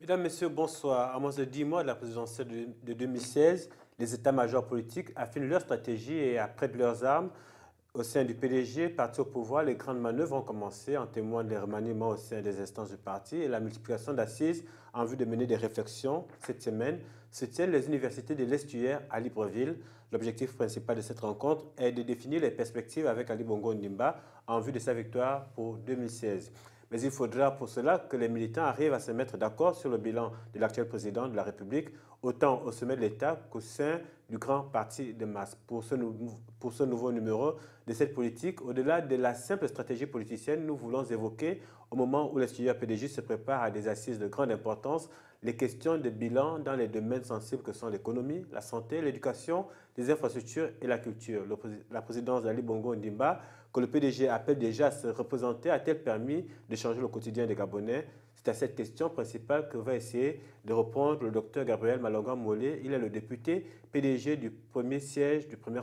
Mesdames, Messieurs, bonsoir. À moins de 10 mois de la présidentielle de 2016, les états-majors politiques affinent leur stratégie et apprêtent leurs armes. Au sein du PDG, parti au pouvoir, les grandes manœuvres ont commencé, en témoignent les remaniements au sein des instances du parti et la multiplication d'assises en vue de mener des réflexions. Cette semaine se tiennent les universités de l'Estuaire à Libreville. L'objectif principal de cette rencontre est de définir les perspectives avec Ali Bongo Ondimba en vue de sa victoire pour 2016. Mais il faudra pour cela que les militants arrivent à se mettre d'accord sur le bilan de l'actuel président de la République, autant au sommet de l'État qu'au sein du grand parti de masse. Pour ce nouveau numéro de cette politique, au-delà de la simple stratégie politicienne, nous voulons évoquer, au moment où l'Estuaire PDG se prépare à des assises de grande importance, les questions de bilan dans les domaines sensibles que sont l'économie, la santé, l'éducation, les infrastructures et la culture. La présidence d'Ali Bongo Ondimba, que le PDG appelle déjà à se représenter, a-t-elle permis de changer le quotidien des Gabonais? C'est à cette question principale que va essayer de répondre le docteur Gabriel Malonga Molé. Il est le député PDG du premier siège du premier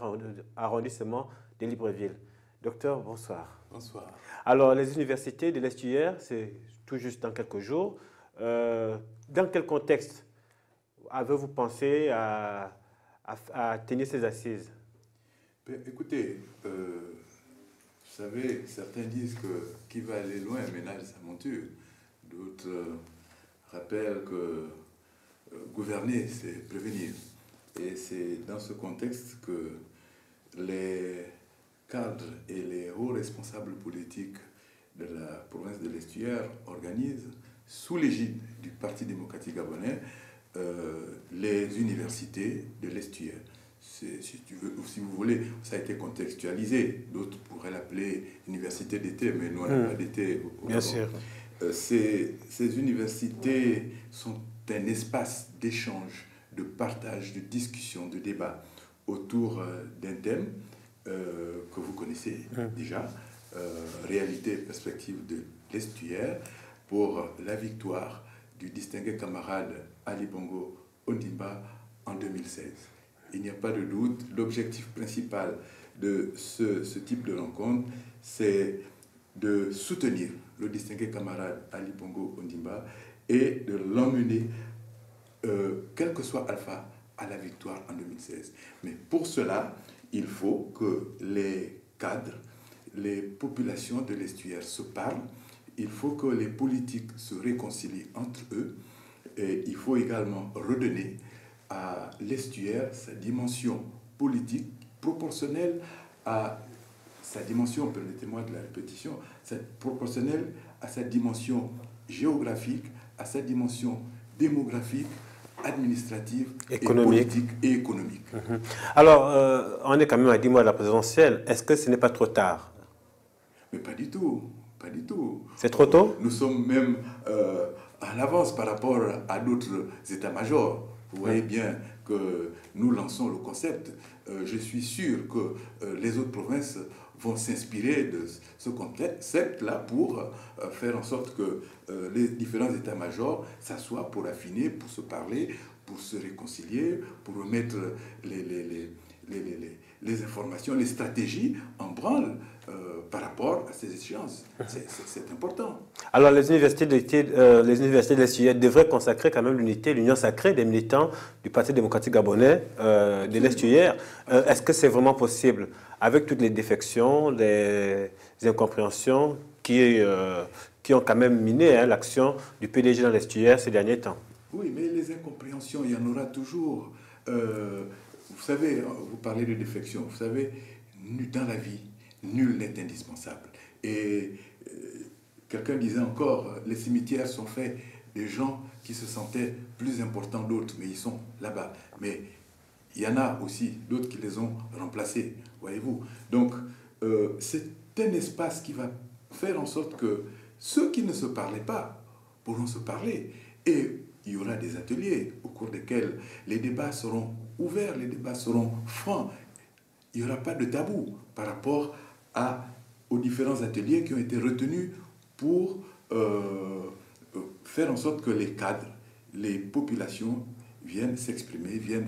arrondissement de Libreville. Docteur, bonsoir. Bonsoir. Alors, les universités de l'Estuaire, c'est tout juste dans quelques jours. Dans quel contexte avez-vous pensé à tenir ces assises? Écoutez, vous savez, certains disent que qui va aller loin ménage sa monture. D'autres rappellent que gouverner, c'est prévenir. Et c'est dans ce contexte que les cadres et les hauts responsables politiques de la province de l'Estuaire organisent, sous l'égide du Parti démocratique gabonais, les universités de l'Estuaire. Si vous voulez, ça a été contextualisé. D'autres pourraient l'appeler université d'été, mais nous, on n'a pas d'été au Bien Gabon. sûr. Ces universités sont un espace d'échange, de partage, de discussion, de débat autour d'un thème que vous connaissez déjà, réalité et perspective de l'Estuaire, pour la victoire du distingué camarade Ali Bongo Ondimba en 2016. Il n'y a pas de doute, l'objectif principal de ce type de rencontre, c'est de soutenir le distingué camarade Ali Bongo Ondimba et de l'emmener, quel que soit Alpha, à la victoire en 2016. Mais pour cela, il faut que les cadres, les populations de l'Estuaire se parlent, il faut que les politiques se réconcilient entre eux, et il faut également redonner à l'Estuaire sa dimension politique proportionnelle à sa dimension, permettez-moi de la répétition, proportionnelle à sa dimension géographique, à sa dimension démographique, administrative, Économique. et politique et économique. Alors, on est quand même à 10 mois de la présidentielle. Est-ce que ce n'est pas trop tard? Mais pas du tout, pas du tout. C'est trop tôt? Nous sommes même en avance par rapport à d'autres états-majors. Vous voyez bien que nous lançons le concept. Je suis sûr que les autres provinces vont s'inspirer de ce concept-là pour faire en sorte que les différents états-majors s'assoient pour affiner, pour se parler, pour se réconcilier, pour remettre les informations, les stratégies en branle par rapport à ces échéances. C'est important. Alors, les universités de l'Estuaire devraient consacrer quand même l'unité, l'union sacrée des militants du Parti démocratique gabonais de l'Estuaire. Est-ce que c'est vraiment possible, avec toutes les défections, les incompréhensions qui ont quand même miné l'action du PDG dans l'Estuaire ces derniers temps? Oui, mais les incompréhensions, il y en aura toujours. Vous savez, vous parlez de défection. Vous savez, dans la vie, nul n'est indispensable. Et quelqu'un disait encore, les cimetières sont faits des gens qui se sentaient plus importants d'autres, mais ils sont là-bas. Mais il y en a aussi d'autres qui les ont remplacés, voyez-vous. Donc, c'est un espace qui va faire en sorte que ceux qui ne se parlaient pas pourront se parler. Et il y aura des ateliers au cours desquels les débats seront ouverts, les débats seront francs. Il n'y aura pas de tabou par rapport aux différents ateliers qui ont été retenus pour faire en sorte que les cadres, les populations viennent s'exprimer, viennent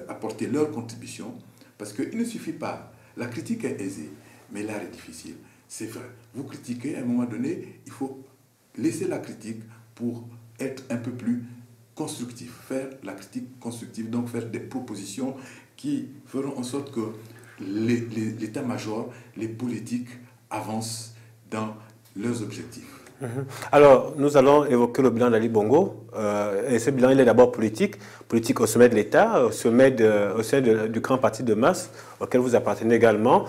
apporter leur contribution. Parce qu'il ne suffit pas, la critique est aisée, mais l'art est difficile. C'est vrai, vous critiquez, à un moment donné, il faut laisser la critique pour être un peu plus constructif, faire la critique constructive, donc faire des propositions qui feront en sorte que l'état-major, les politiques avancent dans leurs objectifs. Alors, nous allons évoquer le bilan d'Ali Bongo. Et ce bilan, il est d'abord politique. Politique au sommet de l'État, au sein du grand parti de masse, auquel vous appartenez également.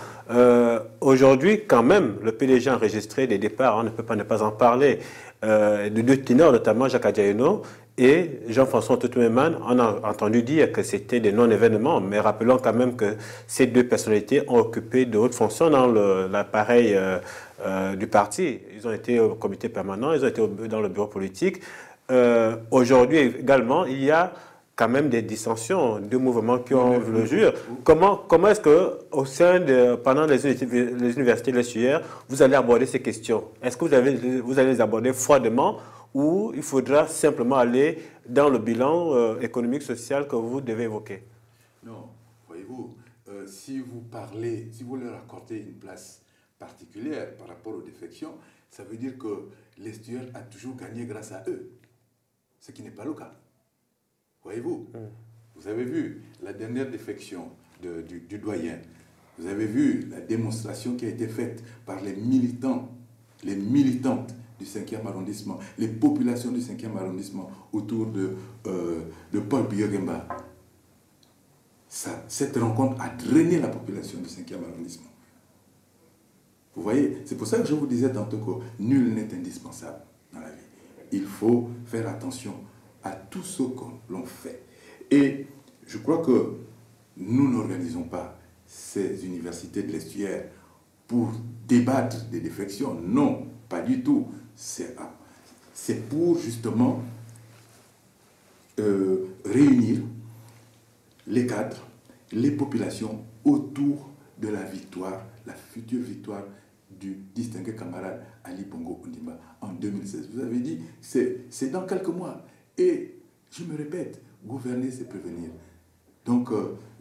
Aujourd'hui, quand même, le PDG a enregistré des départs, on ne peut pas ne pas en parler, de deux ténors, notamment Jacques Adjaïno et Jean-François Toutoumeman. On a entendu dire que c'était des non-événements, mais rappelons quand même que ces deux personnalités ont occupé de hautes fonctions dans l'appareil du parti. Ils ont été au comité permanent, ils ont été dans le bureau politique. Aujourd'hui également, il y a quand même des dissensions, deux mouvements qui ont vu le jour. Comment est-ce que, pendant les universités de l'ESUR, vous allez aborder ces questions? Est-ce que vous allez les aborder froidement ou il faudra simplement aller dans le bilan économique, social que vous devez évoquer? Non, voyez-vous, si vous leur accordez une place particulière par rapport aux défections, ça veut dire que l'ESTUR a toujours gagné grâce à eux, ce qui n'est pas le cas. Voyez-vous, vous avez vu la dernière défection du doyen, vous avez vu la démonstration qui a été faite par les militantes du 5e arrondissement, les populations du 5e arrondissement autour de Paul Biyogemba. Cette rencontre a drainé la population du 5e arrondissement. Vous voyez, c'est pour ça que je vous disais tantôt que nul n'est indispensable dans la vie. Il faut faire attention à tout ce que l'on fait. Et je crois que nous n'organisons pas ces universités de l'ESTUR pour débattre des défections. Non, pas du tout. C'est pour justement réunir les cadres, les populations autour de la victoire, la future victoire du distingué camarade Ali Bongo Ondimba en 2016. Vous avez dit, c'est dans quelques mois. Et je me répète, gouverner, c'est prévenir. Donc,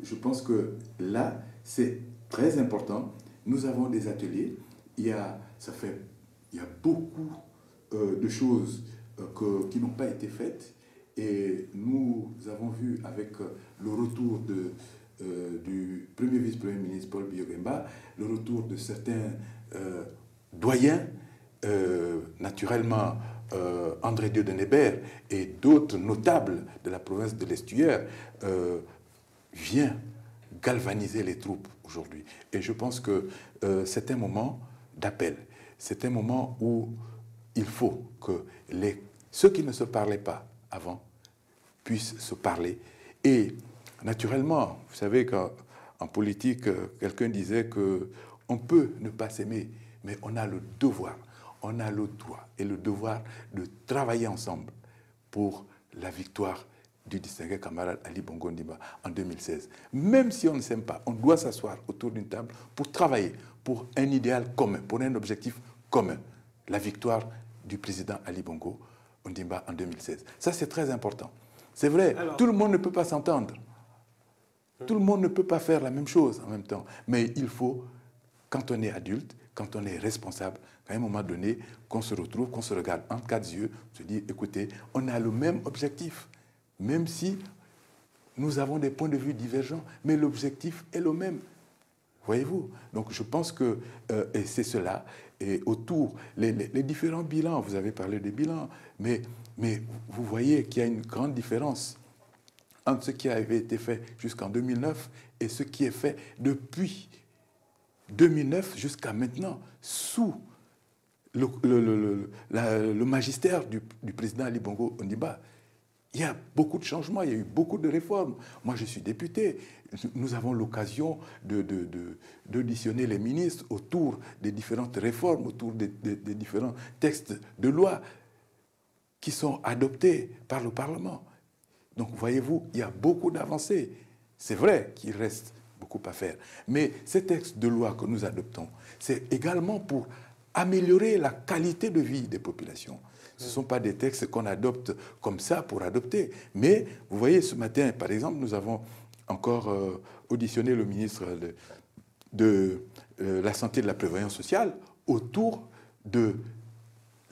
je pense que là, c'est très important. Nous avons des ateliers. Il y a beaucoup de choses qui n'ont pas été faites. Et nous avons vu avec le retour du premier vice-premier ministre Paul Biyogemba, le retour de certains doyens, naturellement André Dieudonné-Bert et d'autres notables de la province de l'Estuaire, vient galvaniser les troupes aujourd'hui. Et je pense que c'est un moment d'appel. C'est un moment où il faut que ceux qui ne se parlaient pas avant puissent se parler. Et naturellement, vous savez qu'en politique, quelqu'un disait qu'on peut ne pas s'aimer, mais on a le devoir, on a le droit et le devoir de travailler ensemble pour la victoire du distingué camarade Ali Bongo Ondimba en 2016. Même si on ne s'aime pas, on doit s'asseoir autour d'une table pour travailler pour un idéal commun, pour un objectif commun, la victoire du président Ali Bongo Ondimba en 2016. Ça, c'est très important. C'est vrai, tout le monde ne peut pas s'entendre. Tout le monde ne peut pas faire la même chose en même temps. Mais il faut, quand on est adulte, quand on est responsable, qu'à un moment donné, qu'on se retrouve, qu'on se regarde entre quatre yeux, on se dit, écoutez, on a le même objectif, même si nous avons des points de vue divergents, mais l'objectif est le même. Voyez-vous? Donc je pense que et c'est cela. Et autour, les différents bilans, vous avez parlé des bilans, mais vous voyez qu'il y a une grande différence entre ce qui avait été fait jusqu'en 2009 et ce qui est fait depuis 2009 jusqu'à maintenant, sous le magistère du président Ali Bongo Ondimba. Il y a beaucoup de changements, il y a eu beaucoup de réformes. Moi, je suis député. Nous avons l'occasion d'auditionner les ministres autour des différentes réformes, autour des différents textes de loi qui sont adoptés par le Parlement. Donc, voyez-vous, il y a beaucoup d'avancées. C'est vrai qu'il reste beaucoup à faire. Mais ces textes de loi que nous adoptons, c'est également pour améliorer la qualité de vie des populations. Ce ne sont pas des textes qu'on adopte comme ça pour adopter. Mais vous voyez, ce matin, par exemple, nous avons encore auditionné le ministre de la Santé et de la Prévoyance sociale autour de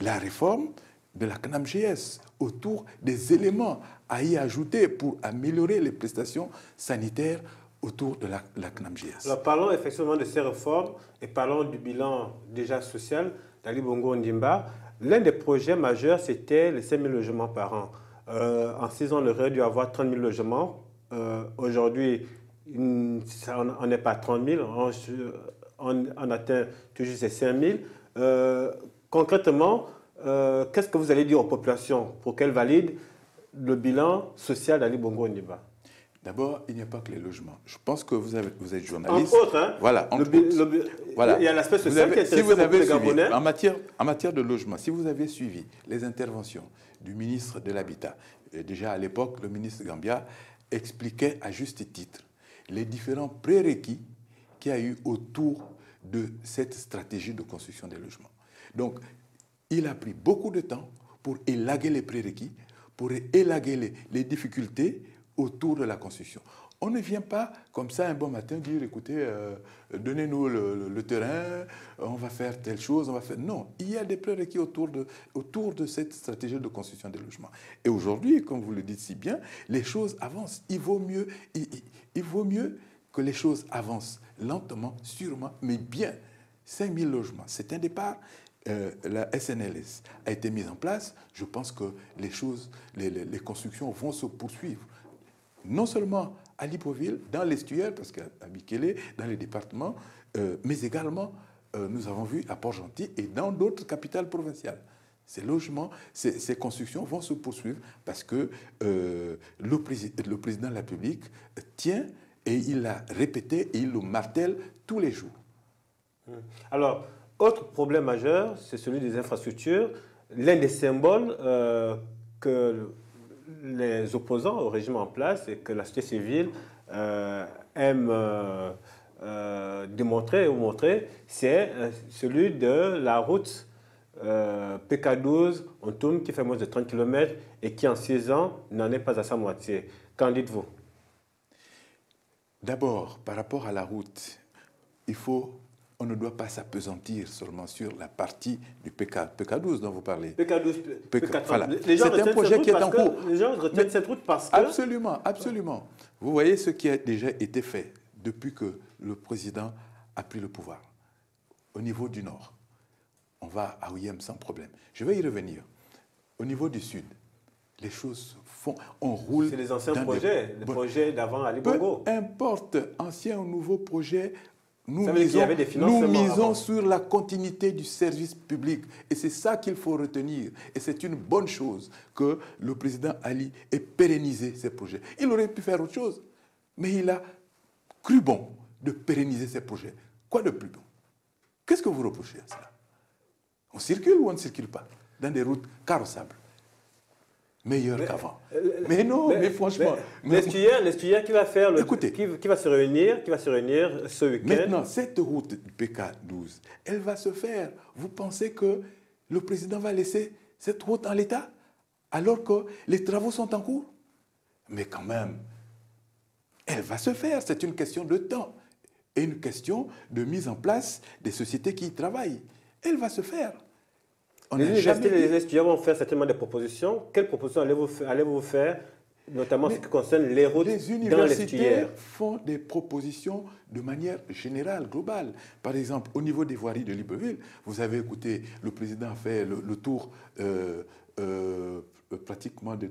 la réforme de la CNAMGS, autour des éléments à y ajouter pour améliorer les prestations sanitaires autour de la CNAMGS. Alors parlons effectivement de ces réformes et parlons du bilan déjà social d'Ali Bongo Ondimba. L'un des projets majeurs, c'était les 5 000 logements par an. En 6 ans, on aurait dû avoir 30 000 logements. Aujourd'hui, on n'est pas à 30 000, on atteint toujours ces 5 000. Concrètement, qu'est-ce que vous allez dire aux populations pour qu'elles valident le bilan social d'Ali Bongo Ondimba? D'abord, il n'y a pas que les logements. Je pense que vous êtes journaliste. Entre autres, hein, voilà, voilà. Il y a l'aspect social qui est si vous intéressant pour les suivi, Gabonais. en matière de logement, si vous avez suivi les interventions du ministre de l'Habitat, déjà à l'époque, le ministre Gambia expliquait à juste titre les différents prérequis qu'il y a eu autour de cette stratégie de construction des logements. Donc, il a pris beaucoup de temps pour élaguer les prérequis, pour élaguer les difficultés autour de la construction. On ne vient pas comme ça un bon matin dire, écoutez, donnez-nous le terrain, on va faire telle chose, on va faire... Non, il y a des prérequis autour de cette stratégie de construction des logements. Et aujourd'hui, comme vous le dites si bien, les choses avancent. Il vaut mieux que les choses avancent lentement, sûrement, mais bien. 5 000 logements, c'est un départ. La SNLS a été mise en place. Je pense que les constructions vont se poursuivre. Non seulement à Libreville, dans l'estuaire, parce qu'à Bikele, dans les départements, mais également, nous avons vu à Port-Gentil et dans d'autres capitales provinciales. Ces logements, ces constructions vont se poursuivre parce que le président de la République tient, et il l'a répété, et il le martèle tous les jours. Alors, autre problème majeur, c'est celui des infrastructures. L'un des symboles que les opposants au régime en place et que la société civile aime démontrer ou montrer, c'est celui de la route PK12 Ontoum qui fait moins de 30 km et qui en 6 ans n'en est pas à sa moitié. Qu'en dites-vous? D'abord, par rapport à la route, on ne doit pas s'apesantir seulement sur la partie du PK12 dont vous parlez. PK12, voilà. C'est un projet qui est en cours. Les gens retiennent cette route parce que... Absolument, absolument. Vous voyez ce qui a déjà été fait depuis que le président a pris le pouvoir. Au niveau du nord, on va à Ouihem sans problème. Je vais y revenir. Au niveau du sud, les choses font... On roule... C'est les anciens projets, les projets d'avant Ali Bongo. Peu importe, ancien ou nouveau projet... Nous misons misons sur la continuité du service public. Et c'est ça qu'il faut retenir. Et c'est une bonne chose que le président Ali ait pérennisé ces projets. Il aurait pu faire autre chose, mais il a cru bon de pérenniser ces projets. Quoi de plus bon? Qu'est-ce que vous reprochez à cela? On circule ou on ne circule pas dans des routes carrossables? Meilleur qu'avant. Mais non, mais franchement... L'estuaire qui va faire qui va se réunir ce week-end. Maintenant, cette route PK12, elle va se faire. Vous pensez que le président va laisser cette route en l'état alors que les travaux sont en cours? Mais quand même, elle va se faire. C'est une question de temps et une question de mise en place des sociétés qui y travaillent. Elle va se faire. Les universités et les étudiants vont faire certainement des propositions. Quelles propositions allez-vous faire, notamment en ce qui concerne les routes dans l'estuaire? Les universités font des propositions de manière générale, globale. Par exemple, au niveau des voiries de Libreville, vous avez écouté, le président a fait le tour pratiquement de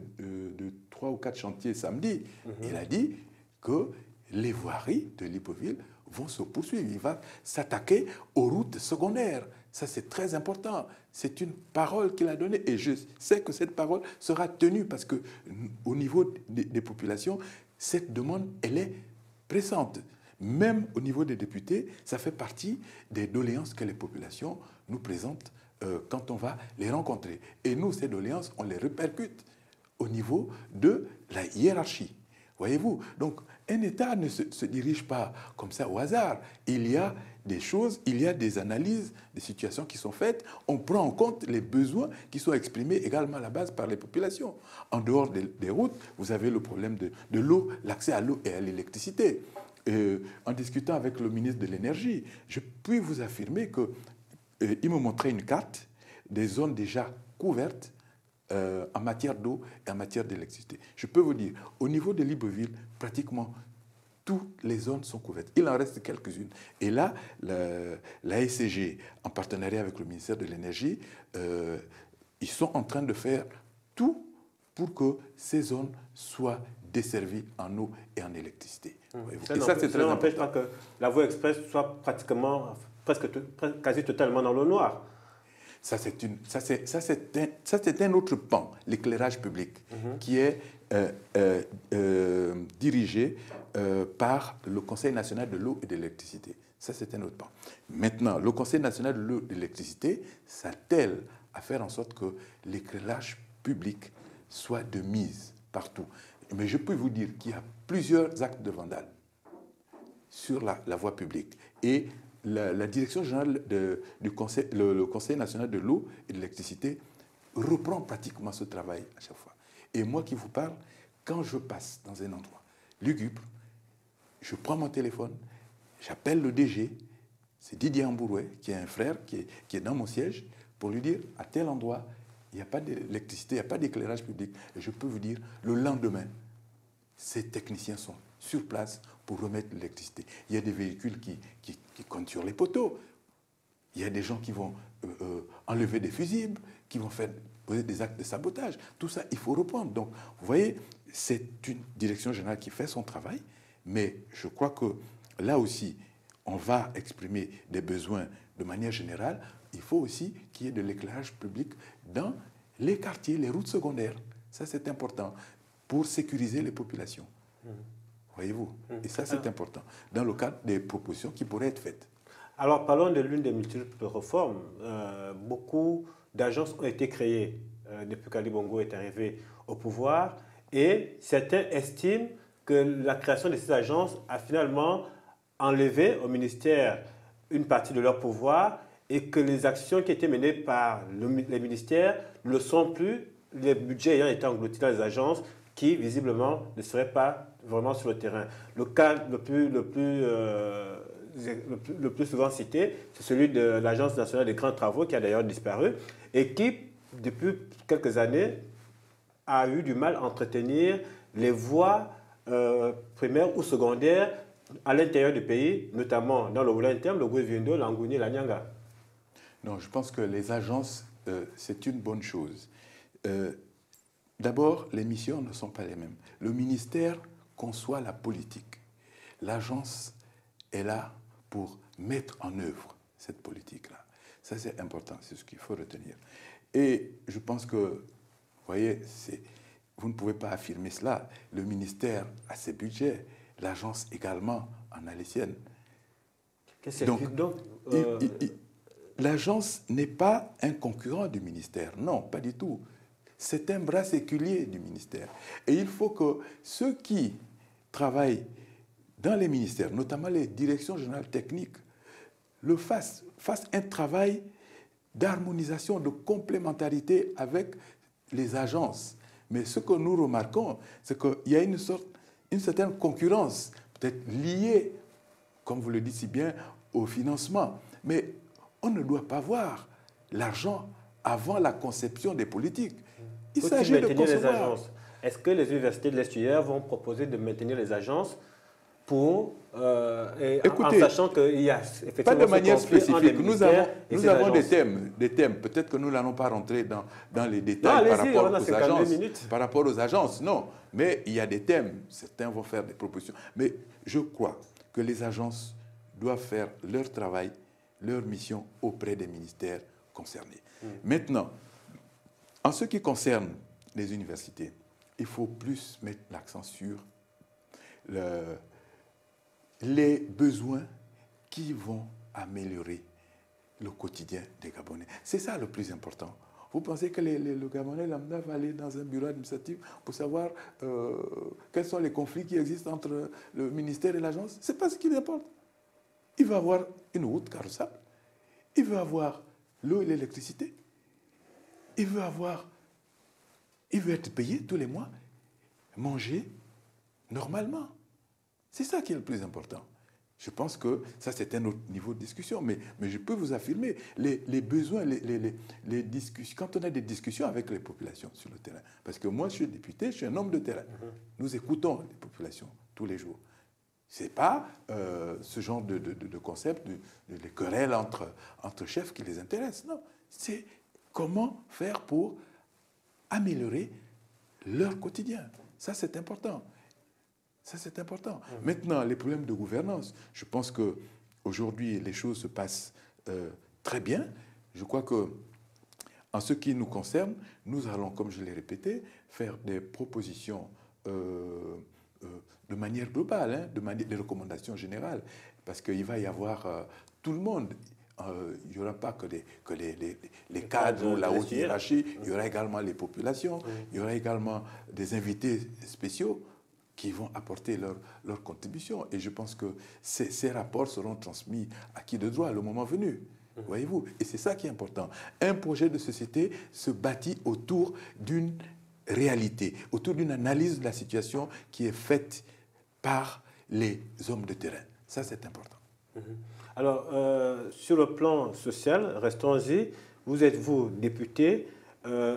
3 ou 4 chantiers samedi. Il a dit que les voiries de Libreville vont se poursuivre. Il va s'attaquer aux routes secondaires. Ça, c'est très important. C'est une parole qu'il a donnée. Et je sais que cette parole sera tenue parce qu'au niveau des populations, cette demande, elle est pressante. Même au niveau des députés, ça fait partie des doléances que les populations nous présentent quand on va les rencontrer. Et nous, ces doléances, on les répercute au niveau de la hiérarchie. Voyez-vous? Donc, un État ne se dirige pas comme ça au hasard. Il y a des choses, il y a des analyses, des situations qui sont faites. On prend en compte les besoins qui sont exprimés également à la base par les populations. En dehors des routes, vous avez le problème de l'eau, l'accès à l'eau et à l'électricité. En discutant avec le ministre de l'Énergie, je puis vous affirmer qu'il me montrait une carte des zones déjà couvertes en matière d'eau et en matière d'électricité. Je peux vous dire, au niveau de Libreville, pratiquement toutes les zones sont couvertes. Il en reste quelques-unes. Et là, la SCG, en partenariat avec le ministère de l'Énergie, ils sont en train de faire tout pour que ces zones soient desservies en eau et en électricité. Et ça, c'est très important. Ça n'empêche pas que la voie express soit pratiquement, quasi totalement dans l'eau noire. Ça, c'est un autre pan, l'éclairage public, qui est dirigé par le Conseil national de l'eau et de l'électricité. Ça, c'est un autre pan. Maintenant, le Conseil national de l'eau et de l'électricité s'attelle à faire en sorte que l'éclairage public soit de mise partout. Mais je peux vous dire qu'il y a plusieurs actes de vandalisme sur la voie publique. Et la direction générale du Conseil, le Conseil national de l'eau et de l'électricité reprend pratiquement ce travail à chaque fois. Et moi qui vous parle, quand je passe dans un endroit lugubre, je prends mon téléphone, j'appelle le DG, c'est Didier Ambouroué, qui est un frère qui est dans mon siège, pour lui dire, à tel endroit, il n'y a pas d'électricité, il n'y a pas d'éclairage public. Et je peux vous dire, le lendemain, ces techniciens sont sur place pour remettre l'électricité. Il y a des véhicules qui comptent sur les poteaux. Il y a des gens qui vont enlever des fusibles, qui vont poser des actes de sabotage. Tout ça, il faut reprendre. Donc, vous voyez, c'est une direction générale qui fait son travail, mais je crois que là aussi, on va exprimer des besoins de manière générale. Il faut aussi qu'il y ait de l'éclairage public dans les quartiers, les routes secondaires. Ça, c'est important pour sécuriser les populations. Voyez-vous? Et ça, c'est important dans le cadre des propositions qui pourraient être faites. Alors, parlons de l'une des multiples réformes. Beaucoup d'agences ont été créées depuis qu'Ali Bongo est arrivé au pouvoir et certains estiment que la création de ces agences a finalement enlevé au ministère une partie de leur pouvoir et que les actions qui étaient menées par les ministères ne le sont plus, les budgets ayant été engloutis dans les agences qui, visiblement, ne seraient pas vraiment sur le terrain. Le cas le plus souvent cité, c'est celui de l'Agence nationale des grands travaux qui a d'ailleurs disparu et qui, depuis quelques années, a eu du mal à entretenir les voies primaires ou secondaires à l'intérieur du pays, notamment dans le volet interne, le Goué-Vindo, l'Angouni et la Nyanga. Non, je pense que les agences, c'est une bonne chose. D'abord, les missions ne sont pas les mêmes. Le ministère conçoit la politique. L'agence est là pour mettre en œuvre cette politique-là. Ça, c'est important, c'est ce qu'il faut retenir. Et je pense que, vous voyez, vous ne pouvez pas affirmer cela. Le ministère a ses budgets, l'agence également en a les siennes. Donc, l'agence n'est pas un concurrent du ministère, non, pas du tout. C'est un bras séculier du ministère. Et il faut que ceux qui travaillent dans les ministères, notamment les directions générales techniques, fassent un travail d'harmonisation, de complémentarité avec les agences. Mais ce que nous remarquons, c'est qu'il y a une certaine concurrence, peut-être liée, comme vous le dites si bien, au financement. Mais on ne doit pas voir l'argent avant la conception des politiques. Il s'agit de concevoir. Les agences. Est-ce que les universités de l'Est vont proposer de maintenir les agences pour, en sachant qu'il y a effectivement pas de manière spécifique. Nous avons des thèmes. Peut-être que nous n'allons pas rentrer dans les détails par rapport aux agences. Non, mais il y a des thèmes. Certains vont faire des propositions. Mais je crois que les agences doivent faire leur travail, leur mission auprès des ministères concernés. Maintenant, en ce qui concerne les universités, il faut plus mettre l'accent sur les besoins qui vont améliorer le quotidien des Gabonais. C'est ça le plus important. Vous pensez que le Gabonais lambda va aller dans un bureau administratif pour savoir quels sont les conflits qui existent entre le ministère et l'agence? Ce n'est pas ce qui lui importe. Il va avoir une route carrossable. Il veut avoir l'eau et l'électricité. Il veut être payé tous les mois, manger normalement. C'est ça qui est le plus important. Je pense que ça, c'est un autre niveau de discussion. Mais je peux vous affirmer, les besoins, les discussions, quand on a des discussions avec les populations sur le terrain, parce que moi, je suis député, je suis un homme de terrain. Nous écoutons les populations tous les jours. Ce n'est pas ce genre de concept, les querelles entre chefs qui les intéressent. Non, c'est comment faire pour améliorer leur quotidien. Ça, c'est important. Ça, c'est important. Maintenant, les problèmes de gouvernance, je pense qu'aujourd'hui, les choses se passent très bien. Je crois que, en ce qui nous concerne, nous allons, comme je l'ai répété, faire des propositions de manière globale, des recommandations générales, parce qu'il va y avoir tout le monde. Il n'y aura pas que les cadres ou la haute hiérarchie, il y aura également les populations, il y aura également des invités spéciaux qui vont apporter leur contribution. Et je pense que ces rapports seront transmis à qui de droit le moment venu. Voyez-vous? Et c'est ça qui est important. Un projet de société se bâtit autour d'une réalité, autour d'une analyse de la situation qui est faite par les hommes de terrain. Ça, c'est important. Alors, sur le plan social, restons-y. Vous êtes, vous, député.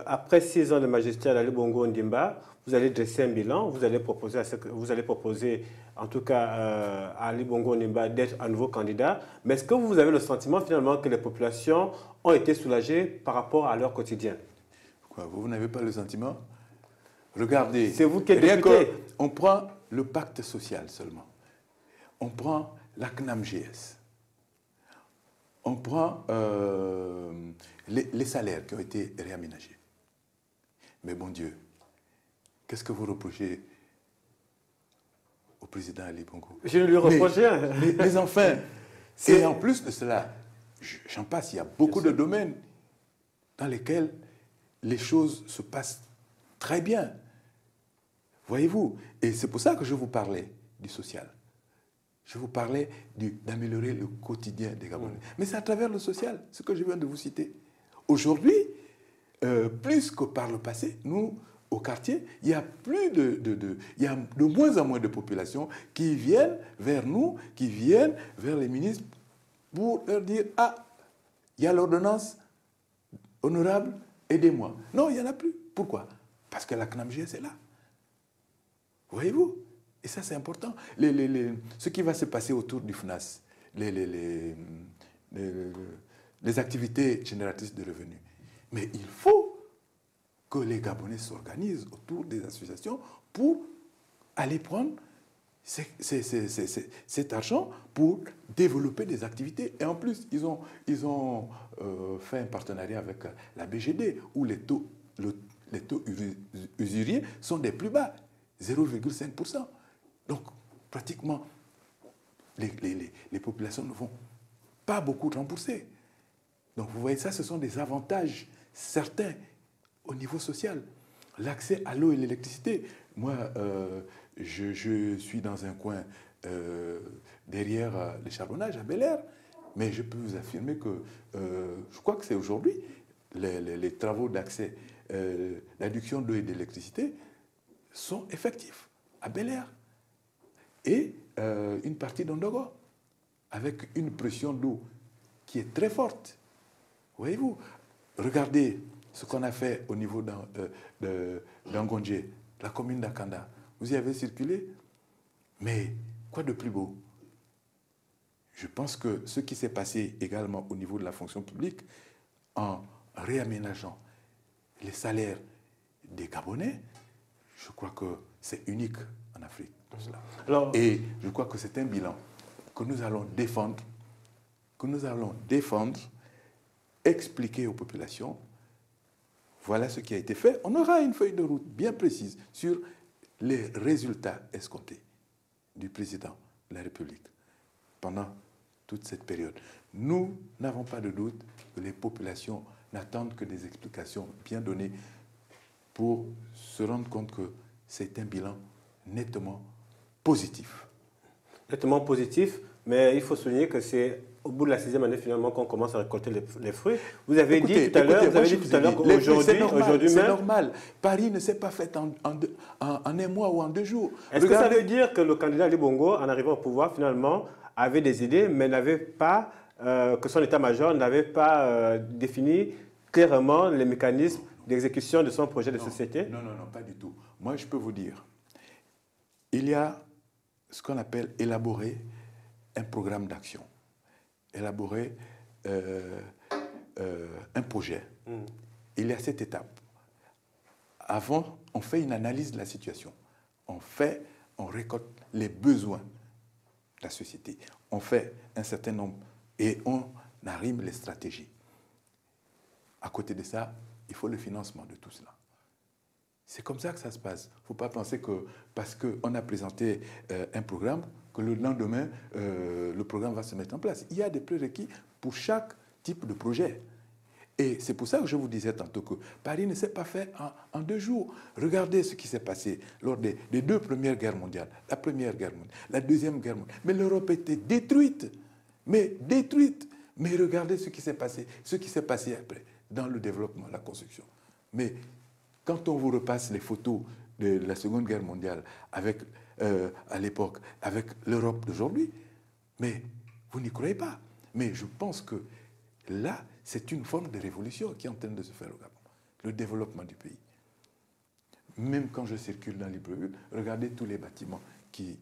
Après 6 ans de magistère d'Ali Bongo Ondimba, vous allez dresser un bilan, vous allez proposer en tout cas à Ali Bongo Ondimba d'être à nouveau candidat. Mais est-ce que vous avez le sentiment finalement que les populations ont été soulagées par rapport à leur quotidien? Quoi, vous n'avez pas le sentiment? Regardez, c'est vous qui êtes député. On prend le pacte social seulement. On prend la CNAMGS. On prend les salaires qui ont été réaménagés. Mais bon Dieu, qu'est-ce que vous reprochez au président Ali Bongo? Je ne lui reproche rien. Mais enfin, et en plus de cela, j'en passe, il y a beaucoup de domaines dans lesquels les choses se passent très bien. Voyez-vous? Et c'est pour ça que je vous parlais du social. Je vous parlais d'améliorer le quotidien des Gabonais. Mais c'est à travers le social, ce que je viens de vous citer. Aujourd'hui, plus que par le passé, nous, au quartier, il y a il y a de moins en moins de populations qui viennent vers nous, qui viennent vers les ministres pour leur dire « Ah, il y a l'ordonnance, honorable, aidez-moi ». Non, il n'y en a plus. Pourquoi? Parce que la CNAMGS est là. Voyez-vous? Et ça, c'est important. Ce qui va se passer autour du FNAS, les activités génératrices de revenus. Mais il faut que les Gabonais s'organisent autour des associations pour aller prendre cet argent pour développer des activités. Et en plus, ils ont fait un partenariat avec la BGD où les taux usuriers sont des plus bas, 0,5%. Donc, pratiquement, les populations ne vont pas beaucoup rembourser. Donc, vous voyez, ça, ce sont des avantages certains au niveau social. L'accès à l'eau et l'électricité. Moi, je suis dans un coin derrière les charbonnages à Bel Air, mais je peux vous affirmer que je crois que c'est aujourd'hui, les travaux d'accès, l'adduction d'eau et d'électricité sont effectifs à Bel Air. Et une partie d'Ondogo, avec une pression d'eau qui est très forte. Voyez-vous? Regardez ce qu'on a fait au niveau d'Angondje, la commune d'Akanda. Vous y avez circulé? Mais quoi de plus beau? Je pense que ce qui s'est passé également au niveau de la fonction publique, en réaménageant les salaires des Gabonais, je crois que c'est unique en Afrique. Alors, et je crois que c'est un bilan que nous allons défendre, expliquer aux populations, voilà ce qui a été fait. On aura une feuille de route bien précise sur les résultats escomptés du président de la République pendant toute cette période. Nous n'avons pas de doute que les populations n'attendent que des explications bien données pour se rendre compte que c'est un bilan nettement positif. Nettement positif, mais il faut souligner que c'est au bout de la 6e année finalement qu'on commence à récolter les fruits. Vous avez dit tout à l'heure qu'aujourd'hui c'est normal. Paris ne s'est pas fait en un mois ou en 2 jours. Est-ce que ça veut dire que le candidat Ali Bongo, en arrivant au pouvoir, finalement, avait des idées, mais n'avait pas, que son état-major n'avait pas défini clairement les mécanismes d'exécution de son projet de société? Non, non, non, pas du tout. Moi, je peux vous dire, il y a ce qu'on appelle élaborer un programme d'action, élaborer un projet. Il y a cette étape. Avant, on fait une analyse de la situation. On récolte les besoins de la société. On fait un certain nombre et on arrime les stratégies. À côté de ça, il faut le financement de tout cela. C'est comme ça que ça se passe. Il ne faut pas penser que parce qu'on a présenté un programme, que le lendemain, le programme va se mettre en place. Il y a des prérequis pour chaque type de projet. Et c'est pour ça que je vous disais tantôt que Paris ne s'est pas fait en 2 jours. Regardez ce qui s'est passé lors des 2 premières guerres mondiales. La première guerre mondiale, la deuxième guerre mondiale. Mais l'Europe était détruite. Mais détruite. Mais regardez ce qui s'est passé après, dans le développement, la construction. Mais quand on vous repasse les photos de la Seconde Guerre mondiale avec, à l'époque, avec l'Europe d'aujourd'hui, mais vous n'y croyez pas. Mais je pense que là, c'est une forme de révolution qui est en train de se faire au Gabon. Le développement du pays. Même quand je circule dans Libreville, regardez tous les bâtiments qui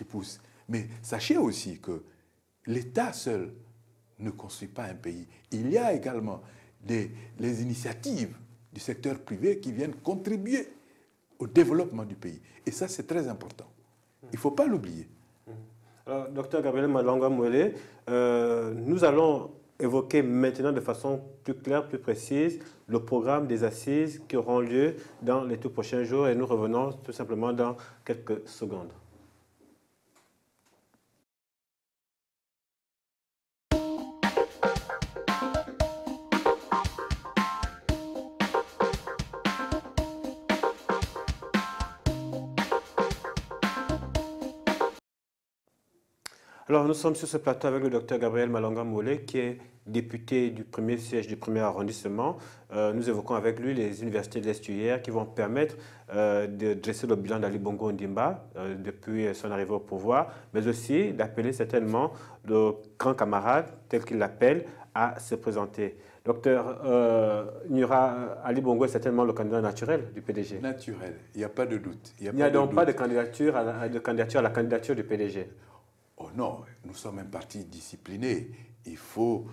poussent. Mais sachez aussi que l'État seul ne construit pas un pays. Il y a également les initiatives du secteur privé qui viennent contribuer au développement du pays. Et ça, c'est très important. Il ne faut pas l'oublier. Docteur Gabriel Malonga Moulé, nous allons évoquer maintenant de façon plus claire, plus précise, le programme des assises qui auront lieu dans les tout prochains jours et nous revenons tout simplement dans quelques secondes. Alors, nous sommes sur ce plateau avec le docteur Gabriel Malonga Moulé, qui est député du premier siège du premier arrondissement. Nous évoquons avec lui les universités de l'Estuaire qui vont permettre de dresser le bilan d'Ali Bongo Ondimba depuis son arrivée au pouvoir, mais aussi d'appeler certainement le grand camarade, tel qu'il l'appelle, à se présenter. Docteur, Ali Bongo est certainement le candidat naturel du PDG. Naturel, il n'y a pas de doute. Il n'y a donc pas de candidature à la candidature du PDG. Oh non, nous sommes un parti discipliné. Il faut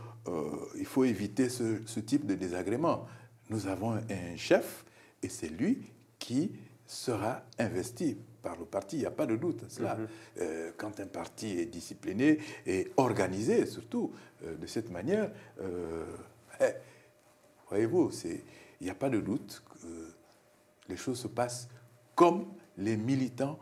éviter ce type de désagrément. Nous avons un chef et c'est lui qui sera investi par le parti. Il n'y a pas de doute à cela. Quand un parti est discipliné et organisé, surtout de cette manière, voyez-vous, il n'y a pas de doute que les choses se passent comme les militants,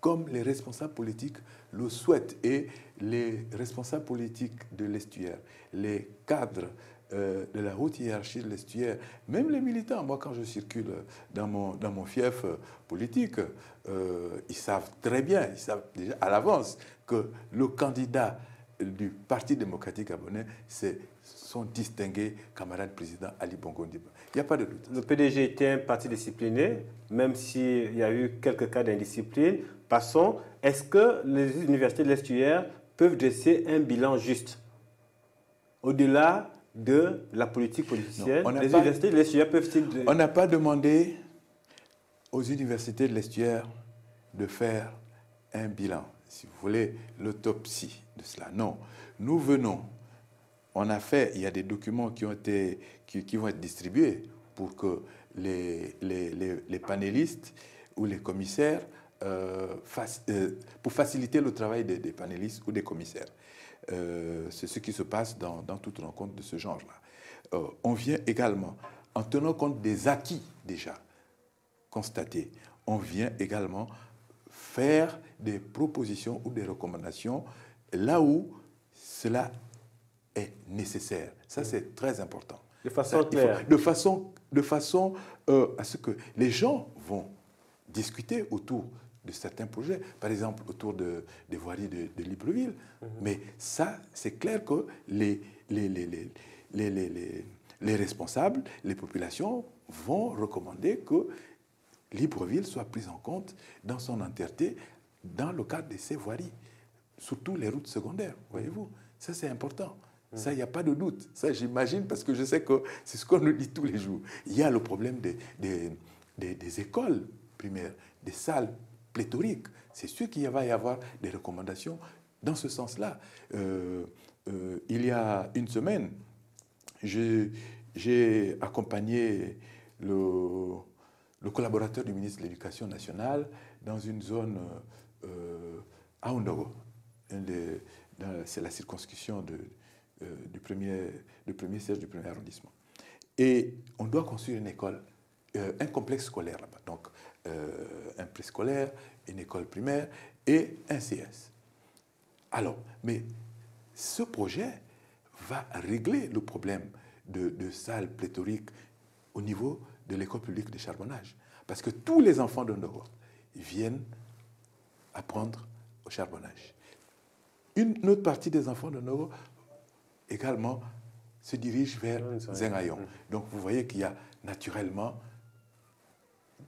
comme les responsables politiques le souhaitent. Et les responsables politiques de l'Estuaire, les cadres de la haute hiérarchie de l'Estuaire, même les militants, moi quand je circule dans mon fief politique, ils savent très bien, ils savent déjà à l'avance que le candidat du Parti démocratique gabonais, c'est son distingué camarade président Ali Bongo Ondimba. Il n'y a pas de doute. Le PDG était un parti discipliné, même s'il y a eu quelques cas d'indiscipline. Passons, est-ce que les universités de l'Estuaire peuvent dresser un bilan juste au-delà de la politique politicienne? Non, les universités de l'Estuaire peuvent-ils... On n'a pas demandé aux universités de l'Estuaire de faire un bilan, si vous voulez, l'autopsie de cela. Non, nous venons, on a fait, il y a des documents qui vont être distribués pour que les panélistes ou les commissaires, pour faciliter le travail des panélistes ou des commissaires. C'est ce qui se passe dans toute rencontre de ce genre-là. On vient également, en tenant compte des acquis déjà constatés, on vient également faire des propositions ou des recommandations là où cela est nécessaire. Ça, c'est très important. De façon claire. De façon à ce que les gens vont discuter autour de certains projets, par exemple autour des voiries de Libreville. Mais ça, c'est clair que les responsables, les populations vont recommander que Libreville soit prise en compte dans son entièreté dans le cadre de ces voiries. surtout les routes secondaires, voyez-vous. Ça, c'est important. Ça, il n'y a pas de doute. Ça, j'imagine, parce que je sais que c'est ce qu'on nous dit tous les jours. Il y a le problème des écoles primaires, des salles pléthoriques. C'est sûr qu'il va y avoir des recommandations dans ce sens-là. Il y a une semaine, j'ai accompagné le collaborateur du ministre de l'Éducation nationale dans une zone à Ondogo. C'est la circonscription du premier siège du premier arrondissement. Et on doit construire une école, un complexe scolaire là-bas. Donc, un préscolaire, une école primaire et un CS. Alors, mais ce projet va régler le problème de salles pléthoriques au niveau de l'école publique de charbonnage. Parce que tous les enfants d'Ondogo viennent apprendre au charbonnage. Une autre partie des enfants d'Ondogo également se dirige vers Zengayon. Donc vous voyez qu'il y a naturellement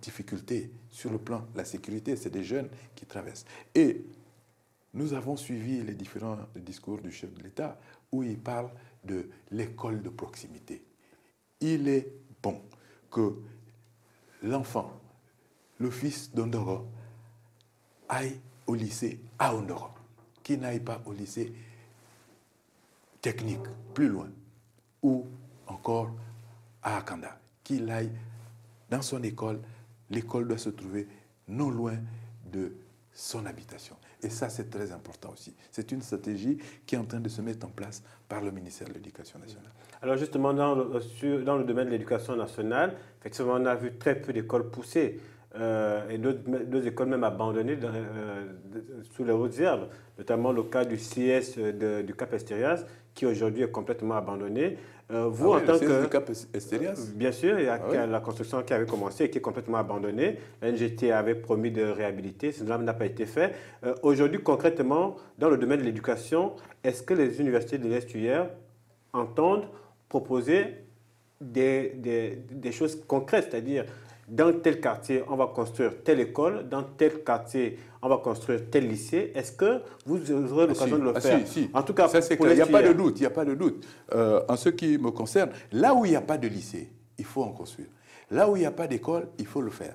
difficulté sur le plan de la sécurité. C'est des jeunes qui traversent. Et nous avons suivi les différents discours du chef de l'État où il parle de l'école de proximité. Il est bon que l'enfant, le fils d'Ondoro, aille au lycée à Ondoro, qu'il n'aille pas au lycée technique, plus loin, ou encore à Akanda, qu'il aille dans son école. L'école doit se trouver non loin de son habitation. Et ça, c'est très important aussi. C'est une stratégie qui est en train de se mettre en place par le ministère de l'Éducation nationale. Alors justement, dans le domaine de l'éducation nationale, effectivement, on a vu très peu d'écoles poussées et d'autres écoles même abandonnées sous les hautes herbes, notamment le cas du CS du Cap Estérias, qui aujourd'hui est complètement abandonné. Vous, en tant que... du Cap Estérias? Bien sûr, il y a la construction qui avait commencé et qui est complètement abandonnée. La NGT avait promis de réhabiliter, cela n'a pas été fait. Aujourd'hui, concrètement, dans le domaine de l'éducation, est-ce que les universités de l'Est-UR entendent proposer des choses concrètes, c'est-à-dire dans tel quartier, on va construire telle école, dans tel quartier, on va construire tel lycée. Est-ce que vous aurez l'occasion de le faire? Si. En tout cas, ça, c'est clair. Il n'y a pas de doute. Il n'y a pas de doute. En ce qui me concerne, là où il n'y a pas de lycée, il faut en construire. Là où il n'y a pas d'école, il faut le faire.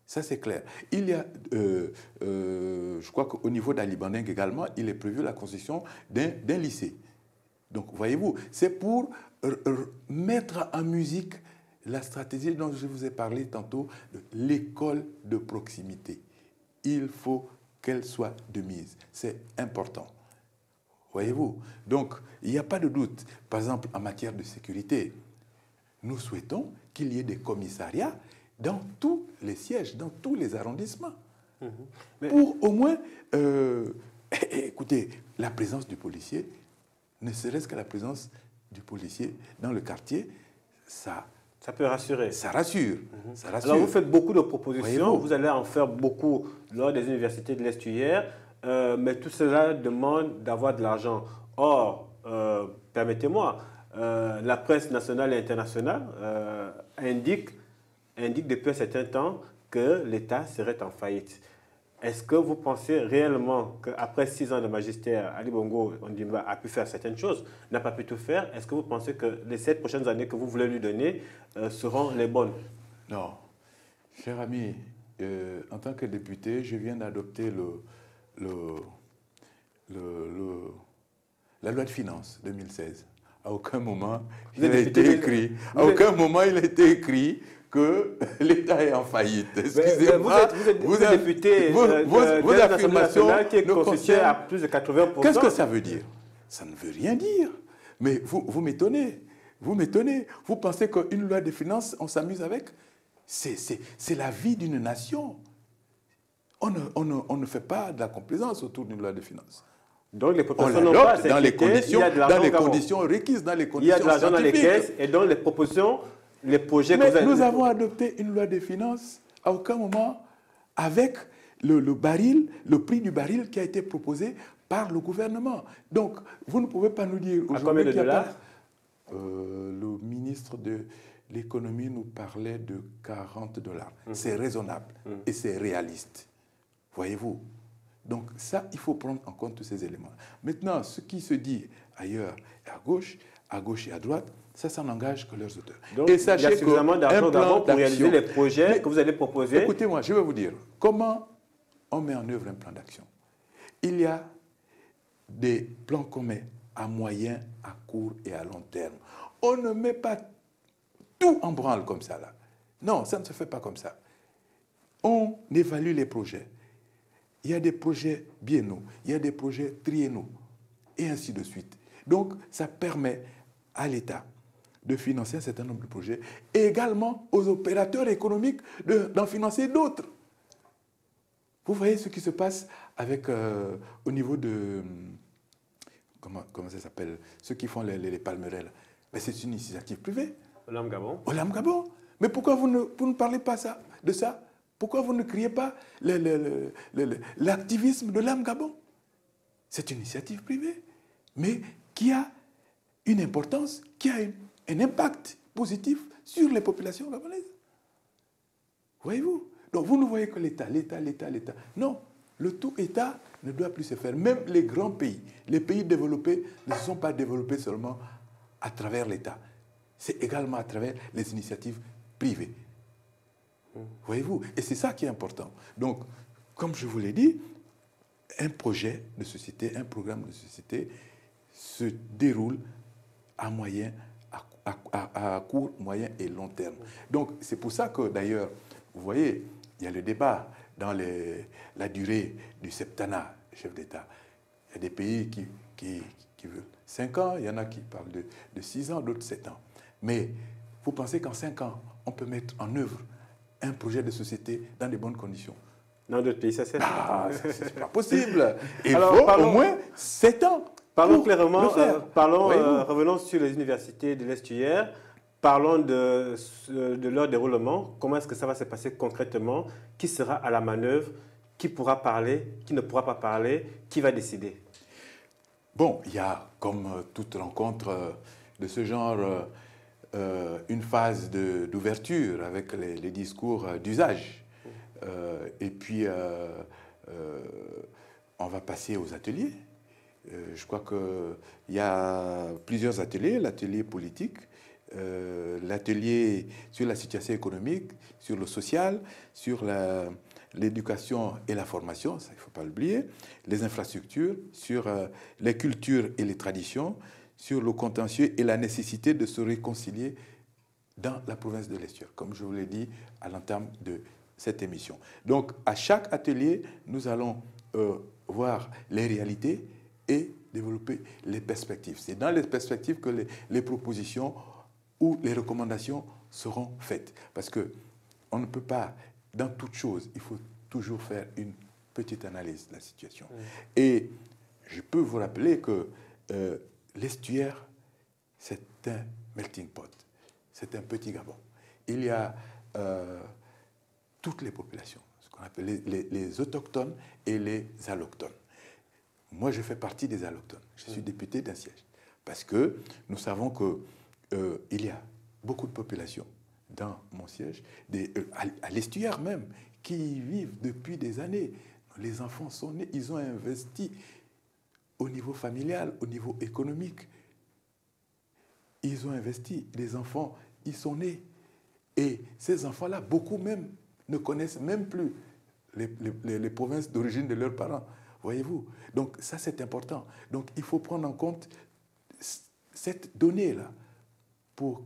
Ça, c'est clair. Il y a, je crois qu'au niveau d'Alibandeng également, il est prévu la construction d'un lycée. Donc, voyez-vous, c'est pour mettre en musique la stratégie dont je vous ai parlé tantôt, de l'école de proximité. Il faut qu'elle soit de mise. C'est important. Voyez-vous? Donc, il n'y a pas de doute. Par exemple, en matière de sécurité, nous souhaitons qu'il y ait des commissariats dans tous les sièges, dans tous les arrondissements. Pour au moins, écoutez, la présence du policier, ne serait-ce que la présence du policier dans le quartier, ça peut rassurer. Ça rassure. Ça rassure. Alors, vous faites beaucoup de propositions. Vous allez en faire beaucoup lors des universités de l'Est-UR. Mais tout cela demande d'avoir de l'argent. Or, permettez-moi, la presse nationale et internationale indique depuis un certain temps que l'État serait en faillite. Est-ce que vous pensez réellement qu'après 6 ans de magistère, Ali Bongo Ondimba a pu faire certaines choses, n'a pas pu tout faire? Est-ce que vous pensez que les 7 prochaines années que vous voulez lui donner seront les bonnes? Non. Cher ami, en tant que député, je viens d'adopter la loi de finances 2016. À aucun moment, il a été écrit que l'État est en faillite. Excusez-moi. Vous êtes député vos affirmations qui est constituée à plus de 80%. Qu'est-ce que ça veut dire? Ça ne veut rien dire. Mais vous m'étonnez. Vous m'étonnez. Vous pensez qu'une loi de finances, on s'amuse avec? C'est la vie d'une nation. On ne fait pas de la complaisance autour d'une loi de finances. Donc les propositions n'ont pas dans les conditions requises, dans les conditions il y a de l'argent dans les caisses et donc les propositions, les projets que vous avez... Nous avons adopté une loi de finances à aucun moment avec le prix du baril qui a été proposé par le gouvernement. Donc, vous ne pouvez pas nous dire... À combien de dollars? Le ministre de l'économie nous parlait de 40 $. C'est raisonnable et c'est réaliste. Voyez-vous? Donc ça, il faut prendre en compte tous ces éléments. Maintenant, ce qui se dit ailleurs et à gauche et à droite, ça n'engage que leurs auteurs. Donc, et il y a suffisamment d'argent au Gabon pour réaliser les projets que vous allez proposer. Écoutez-moi, je vais vous dire, comment on met en œuvre un plan d'action? Il y a des plans qu'on met à moyen, à court et à long terme. On ne met pas tout en branle comme ça, là. Non, ça ne se fait pas comme ça. On évalue les projets. Il y a des projets biennaux, il y a des projets triennaux, et ainsi de suite. Donc, ça permet à l'État de financer un certain nombre de projets, et également aux opérateurs économiques d'en financer d'autres. Vous voyez ce qui se passe avec, au niveau de... Comment ça s'appelle? Ceux qui font les palmeraies. C'est une initiative privée. Olam Gabon. Olam Gabon. Mais pourquoi vous ne parlez pas de ça? Pourquoi vous ne criez pas l'activisme de Olam Gabon? C'est une initiative privée, mais qui a une importance, qui a un impact positif sur les populations gabonaises. Voyez-vous? Donc vous ne voyez que l'État. Non, le tout État ne doit plus se faire. Même les grands pays, les pays développés ne se sont pas développés seulement à travers l'État. C'est également à travers les initiatives privées. Voyez-vous? Et c'est ça qui est important. Donc, comme je vous l'ai dit, un projet de société, un programme de société se déroule à moyen, à court, moyen et long terme. Donc, c'est pour ça que, d'ailleurs, vous voyez, il y a le débat dans la durée du septennat, chef d'État. Il y a des pays qui veulent 5 ans, il y en a qui parlent de 6 ans, d'autres 7 ans. Mais vous pensez qu'en 5 ans, on peut mettre en œuvre un projet de société dans de bonnes conditions? Dans d'autres pays, ça c'est... c'est pas possible. Il faut au moins 7 ans. Parlons clairement, revenons sur les universités de l'estuaire. Parlons de leur déroulement. Comment est-ce que ça va se passer concrètement? Qui sera à la manœuvre? Qui pourra parler? Qui ne pourra pas parler? Qui va décider? Bon, il y a, comme toute rencontre de ce genre, une phase d'ouverture avec les discours d'usage. Et puis, on va passer aux ateliers. Je crois qu'il y a plusieurs ateliers. L'atelier politique, l'atelier sur la situation économique, sur le social, sur l'éducation et la formation, ça il ne faut pas l'oublier, les infrastructures, sur les cultures et les traditions, sur le contentieux et la nécessité de se réconcilier dans la province de l'Estuaire, comme je vous l'ai dit à l'entame de cette émission. Donc, à chaque atelier, nous allons voir les réalités et développer les perspectives. C'est dans les perspectives que les propositions ou les recommandations seront faites. Parce qu'on ne peut pas, dans toute chose, il faut toujours faire une petite analyse de la situation. Et je peux vous rappeler que l'estuaire, c'est un melting pot. C'est un petit Gabon. Il y a toutes les populations, ce qu'on appelle les autochtones et les allochtones. Moi, je fais partie des allochtones. Je suis député d'un siège. Parce que nous savons qu'il y a beaucoup de populations dans mon siège, à l'estuaire même, qui vivent depuis des années. Les enfants sont nés, ils ont investi au niveau familial, au niveau économique. Ils ont investi, les enfants, ils sont nés. Et ces enfants-là, beaucoup même, ne connaissent même plus les provinces d'origine de leurs parents. Voyez-vous? Donc ça, c'est important. Donc il faut prendre en compte cette donnée-là pour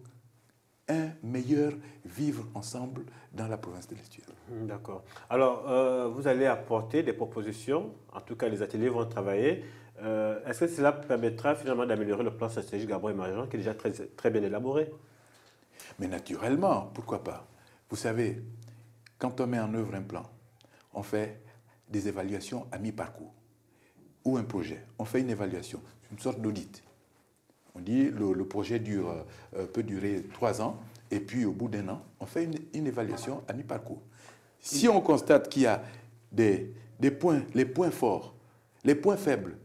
un meilleur vivre ensemble dans la province de l'Estuaire. D'accord. Alors, vous allez apporter des propositions, en tout cas les ateliers vont travailler. Est-ce que cela permettra finalement d'améliorer le plan stratégique Gabon émergent qui est déjà très, très bien élaboré? Mais naturellement, pourquoi pas? Vous savez, quand on met en œuvre un plan, on fait des évaluations à mi-parcours. Ou un projet, on fait une évaluation, une sorte d'audit. On dit le projet peut durer 3 ans, et puis au bout d'1 an, on fait une évaluation à mi-parcours. Si on constate qu'il y a des points, les points forts, les points faibles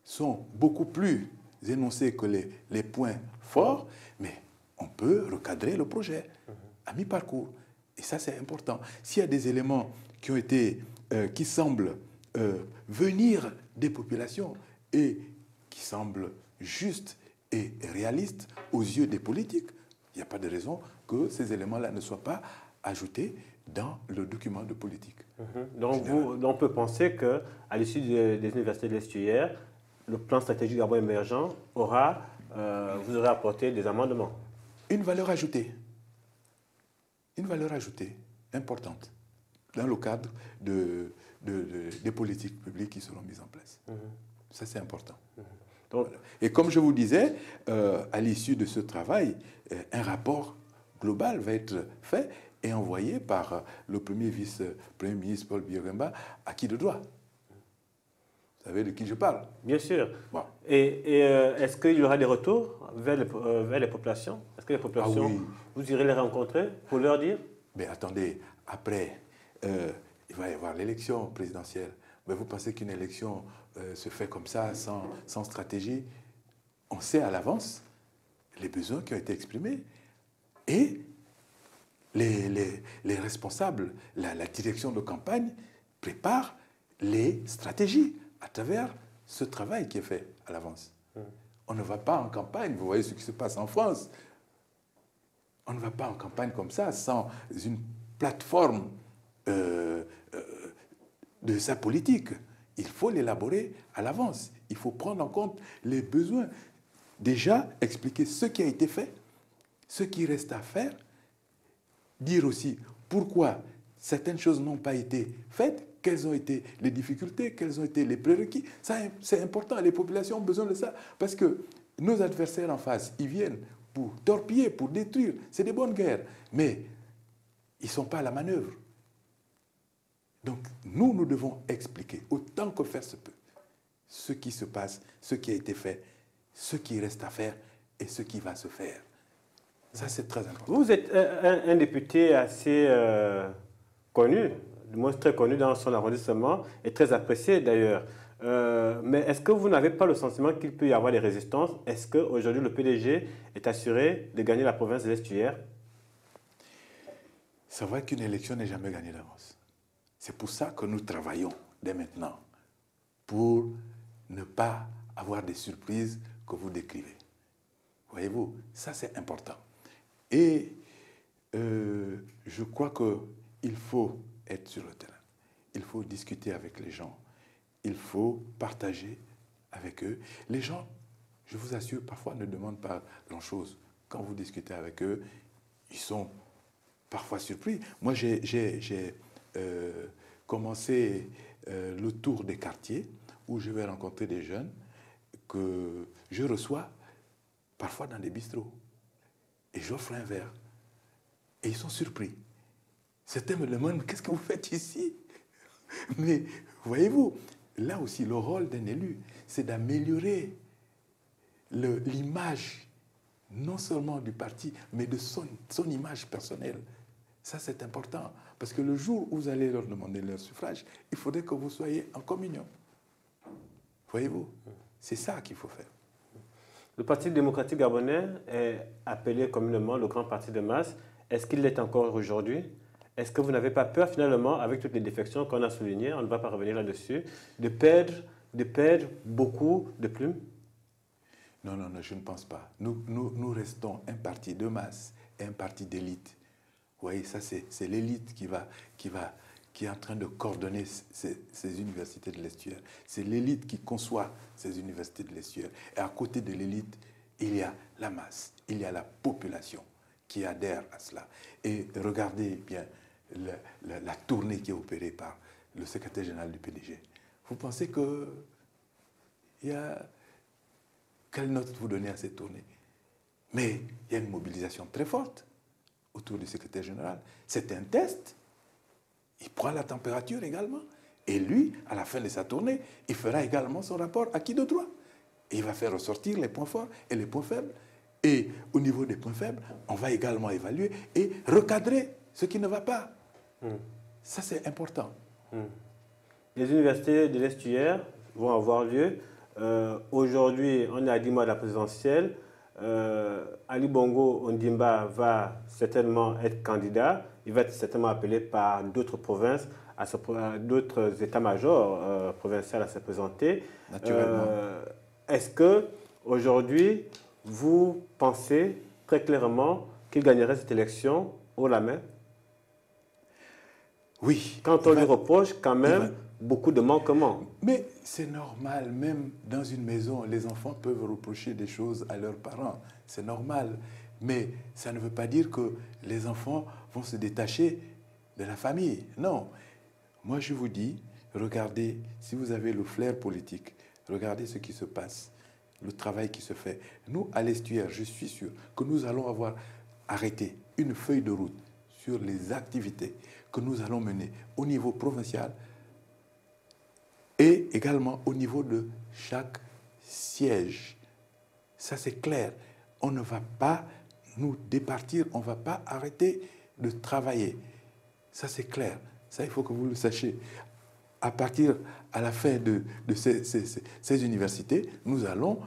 sont beaucoup plus énoncés que les points forts, mais on peut recadrer le projet à mi-parcours. Et ça, c'est important. S'il y a des éléments qui semblent venir des populations et qui semble juste et réaliste aux yeux des politiques. Il n'y a pas de raison que ces éléments-là ne soient pas ajoutés dans le document de politique. Donc, on peut penser qu'à l'issue des universités de l'estuaire, le plan stratégique Gabon émergent vous aurez apporté des amendements. Une valeur ajoutée importante dans le cadre des politiques publiques qui seront mises en place. Ça, c'est important. Donc, voilà. Et comme je vous disais, à l'issue de ce travail, un rapport global va être fait et envoyé par le premier vice-premier ministre Paul Biya-Gamba à qui de droit. Vous savez de qui je parle? Bien sûr. Bon. Et est-ce qu'il y aura des retours vers les populations? Est-ce que les populations, oui, vous irez les rencontrer pour leur dire? Mais attendez, après, il va y avoir l'élection présidentielle. Mais vous pensez qu'une élection se fait comme ça, sans stratégie? On sait à l'avance les besoins qui ont été exprimés. Et les responsables, la direction de campagne prépare les stratégies à travers ce travail qui est fait à l'avance. On ne va pas en campagne, vous voyez ce qui se passe en France. On ne va pas en campagne comme ça, sans une plateforme de sa politique. Il faut l'élaborer à l'avance. Il faut prendre en compte les besoins. Déjà, expliquer ce qui a été fait, ce qui reste à faire, dire aussi pourquoi certaines choses n'ont pas été faites, quelles ont été les difficultés, quels ont été les prérequis. Ça, c'est important. Les populations ont besoin de ça. Parce que nos adversaires en face, ils viennent pour torpiller, pour détruire. C'est des bonnes guerres. Mais ils ne sont pas à la manœuvre. Donc, nous devons expliquer, autant que faire se peut, ce qui se passe, ce qui a été fait, ce qui reste à faire et ce qui va se faire. Ça, c'est très important. Vous êtes un député assez connu, du moins très connu dans son arrondissement, et très apprécié d'ailleurs. Mais est-ce que vous n'avez pas le sentiment qu'il peut y avoir des résistances? Est-ce qu'aujourd'hui, le PDG est assuré de gagner la province de l'Estuaire? C'est vrai qu'une élection n'est jamais gagnée d'avance. C'est pour ça que nous travaillons dès maintenant, pour ne pas avoir des surprises que vous décrivez. Voyez-vous, ça c'est important. Et je crois qu'il faut être sur le terrain. Il faut discuter avec les gens. Il faut partager avec eux. Les gens, je vous assure, parfois ne demandent pas grand-chose. Quand vous discutez avec eux, ils sont parfois surpris. Moi, j'ai commencé le tour des quartiers où je vais rencontrer des jeunes que je reçois parfois dans des bistrots. Et j'offre un verre. Et ils sont surpris. Certains me demandent, qu'est-ce que vous faites ici? Mais voyez-vous, là aussi, le rôle d'un élu, c'est d'améliorer l'image, non seulement du parti, mais de son image personnelle. Ça, c'est important. Parce que le jour où vous allez leur demander leur suffrage, il faudrait que vous soyez en communion. Voyez-vous, c'est ça qu'il faut faire. Le Parti démocratique gabonais est appelé communément le grand parti de masse. Est-ce qu'il l'est encore aujourd'hui? Est-ce que vous n'avez pas peur, finalement, avec toutes les défections qu'on a soulignées, on ne va pas revenir là-dessus, de perdre beaucoup de plumes? Non, je ne pense pas. Nous restons un parti de masse et un parti d'élite. Vous voyez, ça, c'est l'élite qui est en train de coordonner ces universités de l'Estuaire. C'est l'élite qui conçoit ces universités de l'Estuaire. Et à côté de l'élite, il y a la masse, il y a la population qui adhère à cela. Et regardez bien la tournée qui est opérée par le secrétaire général du PDG. Vous pensez que quelle note vous donnez à cette tournée? Mais il y a une mobilisation très forte autour du secrétaire général. C'est un test. Il prend la température également. Et lui, à la fin de sa tournée, il fera également son rapport acquis de droit. Et il va faire ressortir les points forts et les points faibles. Et au niveau des points faibles, on va également évaluer et recadrer ce qui ne va pas. Ça, c'est important. Les universités de l'Estuaire vont avoir lieu. Aujourd'hui, on est à 10 mois de la présidentielle. Ali Bongo Ondimba va certainement être candidat. Il va être certainement appelé par d'autres provinces à d'autres états-majors provinciaux à se présenter. Naturellement. Est-ce que aujourd'hui, vous pensez très clairement qu'il gagnerait cette élection haut la main? Oui. Quand on lui reproche quand même beaucoup de manquements. Mais c'est normal, même dans une maison, les enfants peuvent reprocher des choses à leurs parents. C'est normal. Mais ça ne veut pas dire que les enfants vont se détacher de la famille. Non. Moi, je vous dis, regardez, si vous avez le flair politique, regardez ce qui se passe, le travail qui se fait. Nous, à l'Estuaire, je suis sûr que nous allons avoir arrêté une feuille de route sur les activités que nous allons mener au niveau provincial et également au niveau de chaque siège. Ça, c'est clair. On ne va pas nous départir, on ne va pas arrêter de travailler. Ça, c'est clair. Ça, il faut que vous le sachiez. À partir, à la fin de ces universités, nous allons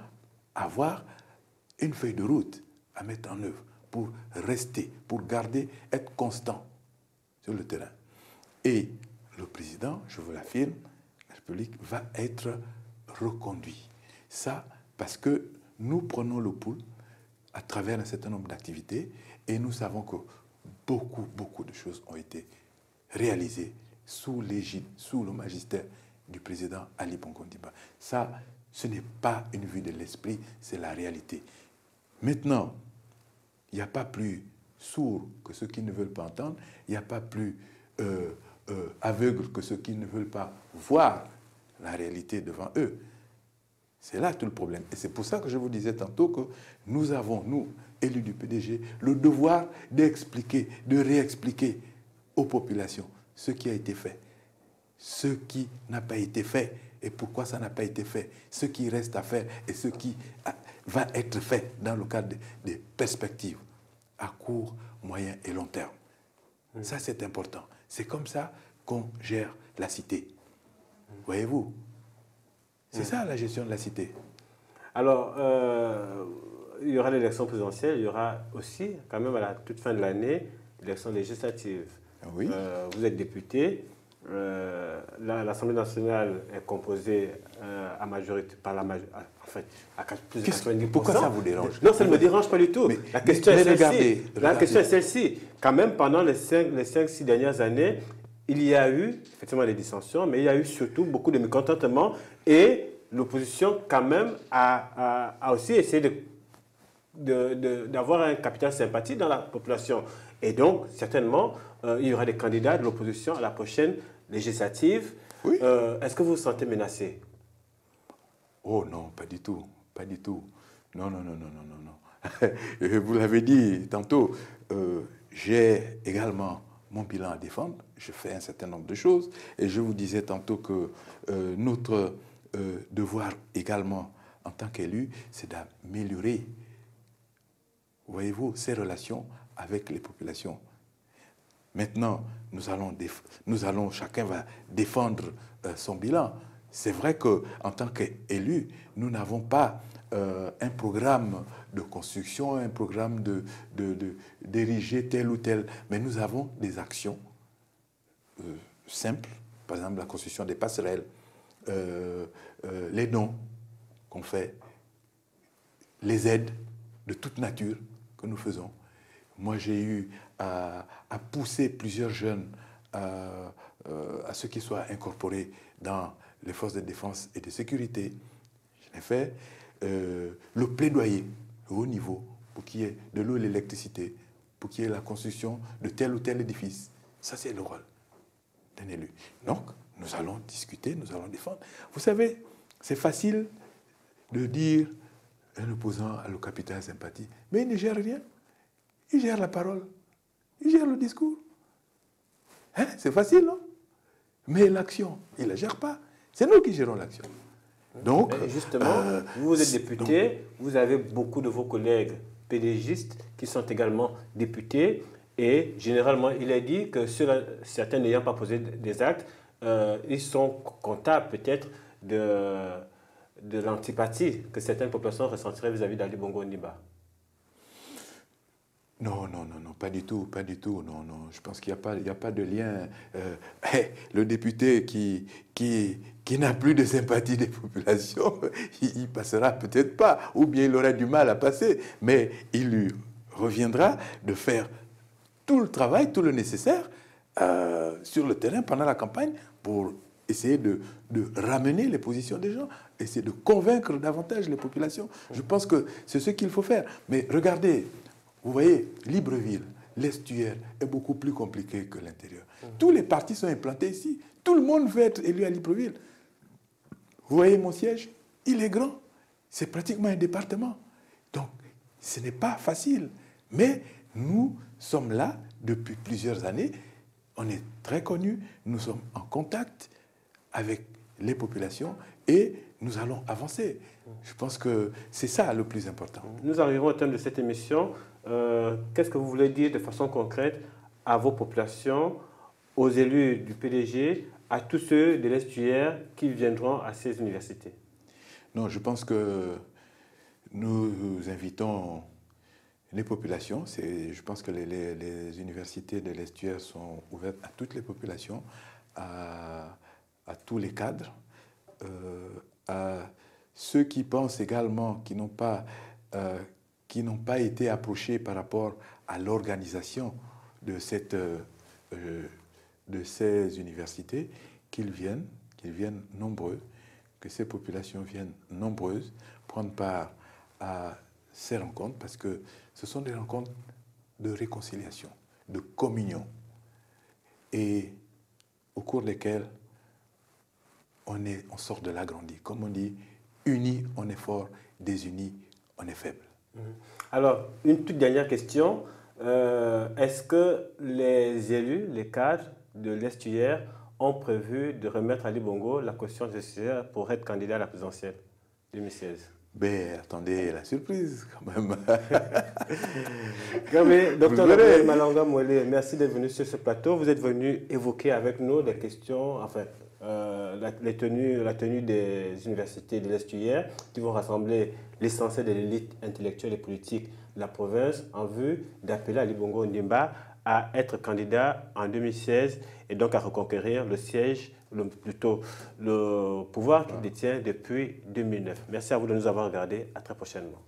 avoir une feuille de route à mettre en œuvre pour rester, pour garder, être constant sur le terrain. Et le président, je vous l'affirme, la République va être reconduit. Ça, parce que nous prenons le pouls à travers un certain nombre d'activités et nous savons que beaucoup de choses ont été réalisées sous l'égide, sous le magistère du président Ali Bongo Ondimba. Ça, ce n'est pas une vue de l'esprit, c'est la réalité. Maintenant, il n'y a pas plus sourd que ceux qui ne veulent pas entendre, il n'y a pas plus aveugle que ceux qui ne veulent pas voir la réalité devant eux. C'est là tout le problème. Et c'est pour ça que je vous disais tantôt que nous avons, nous, élus du PDG, le devoir d'expliquer, de réexpliquer aux populations ce qui a été fait, ce qui n'a pas été fait et pourquoi ça n'a pas été fait, ce qui reste à faire et ce qui va être fait dans le cadre des perspectives à court, moyen et long terme. Ça, c'est important. C'est comme ça qu'on gère la cité. Voyez-vous? C'est ça la gestion de la cité. Alors, il y aura l'élection présidentielle, il y aura aussi, quand même à la toute fin de l'année, l'élection législative. Oui. Vous êtes député. L'Assemblée nationale est composée à majorité, par la majorité, en fait, à plus de 90%. Pourquoi ça vous dérange? Non, ça ne me dérange pas du tout. La question est celle-ci. La question est celle-ci. Quand même, pendant les 5-6 dernières années, il y a eu effectivement des dissensions, mais il y a eu surtout beaucoup de mécontentement et l'opposition, quand même, a aussi essayé d'avoir un capital sympathie dans la population. Et donc, certainement, il y aura des candidats de l'opposition à la prochaine législative. Oui. Est-ce que vous vous sentez menacé? Oh non, pas du tout. Pas du tout. Non. Vous l'avez dit tantôt, j'ai également mon bilan à défendre. Je fais un certain nombre de choses. Et je vous disais tantôt que notre devoir également en tant qu'élu, c'est d'améliorer, voyez-vous, ces relations avec les populations. Maintenant, chacun va défendre son bilan. C'est vrai qu'en tant qu'élu, nous n'avons pas un programme de construction, un programme d'ériger tel ou tel, mais nous avons des actions simples, par exemple la construction des passerelles, les dons qu'on fait, les aides de toute nature que nous faisons. Moi, j'ai eu à pousser plusieurs jeunes à ce qu'ils soient incorporés dans les forces de défense et de sécurité. Je l'ai fait. Le plaidoyer au haut niveau pour qu'il y ait de l'eau et l'électricité, pour qu'il y ait la construction de tel ou tel édifice. Ça, c'est le rôle d'un élu. Donc, nous allons discuter, nous allons défendre. Vous savez, c'est facile de dire un opposant a le capital sympathie, mais il ne gère rien. Il gère la parole, il gère le discours. Hein? C'est facile, non? Mais l'action, il ne la gère pas. C'est nous qui gérons l'action. Donc, justement, vous êtes député, vous avez beaucoup de vos collègues PDGistes qui sont également députés. Et généralement, il est dit que certains n'ayant pas posé des actes, ils sont comptables peut-être de l'antipathie que certaines populations ressentiraient vis-à-vis d'Ali Bongo Ondimba. Non, non, non, non, pas du tout, pas du tout. Non, non, je pense qu'il n'y a pas de lien. Le député qui n'a plus de sympathie des populations, il passera peut-être pas, ou bien il aura du mal à passer, mais il lui reviendra de faire tout le travail, tout le nécessaire sur le terrain pendant la campagne pour essayer de ramener les positions des gens, essayer de convaincre davantage les populations. Je pense que c'est ce qu'il faut faire. Mais regardez, vous voyez, Libreville, l'estuaire est beaucoup plus compliqué que l'intérieur. Tous les partis sont implantés ici. Tout le monde veut être élu à Libreville. Vous voyez mon siège? Il est grand. C'est pratiquement un département. Donc, ce n'est pas facile. Mais nous sommes là depuis plusieurs années. On est très connus. Nous sommes en contact avec les populations et nous allons avancer. Je pense que c'est ça le plus important. Nous arrivons au terme de cette émission. Qu'est-ce que vous voulez dire de façon concrète à vos populations, aux élus du PDG, à tous ceux de l'estuaire qui viendront à ces universités? Non, je pense que nous invitons les populations. Je pense que les universités de l'estuaire sont ouvertes à toutes les populations, à tous les cadres, à ceux qui pensent également qui n'ont pas été approchés par rapport à l'organisation de ces universités, qu'ils viennent nombreux, que ces populations viennent nombreuses prendre part à ces rencontres, parce que ce sont des rencontres de réconciliation, de communion, et au cours desquelles on sort de l'agrandi. Comme on dit, unis on est fort, désunis on est faible. Alors, une toute dernière question. Est-ce que les élus, les cadres de l'estuaire ont prévu de remettre à Ali Bongo la caution nécessaire pour être candidat à la présidentielle 2016? Ben, attendez la surprise quand même. Docteur Malanga Mouele, merci d'être venu sur ce plateau. Vous êtes venu évoquer avec nous des questions, enfin, la tenue des universités de l'estuaire qui vont rassembler l'essentiel de l'élite intellectuelle et politique de la province en vue d'appeler Ali Bongo Ondimba à être candidat en 2016 et donc à reconquérir le siège, plutôt le pouvoir qu'il détient depuis 2009. Merci à vous de nous avoir regardés. À très prochainement.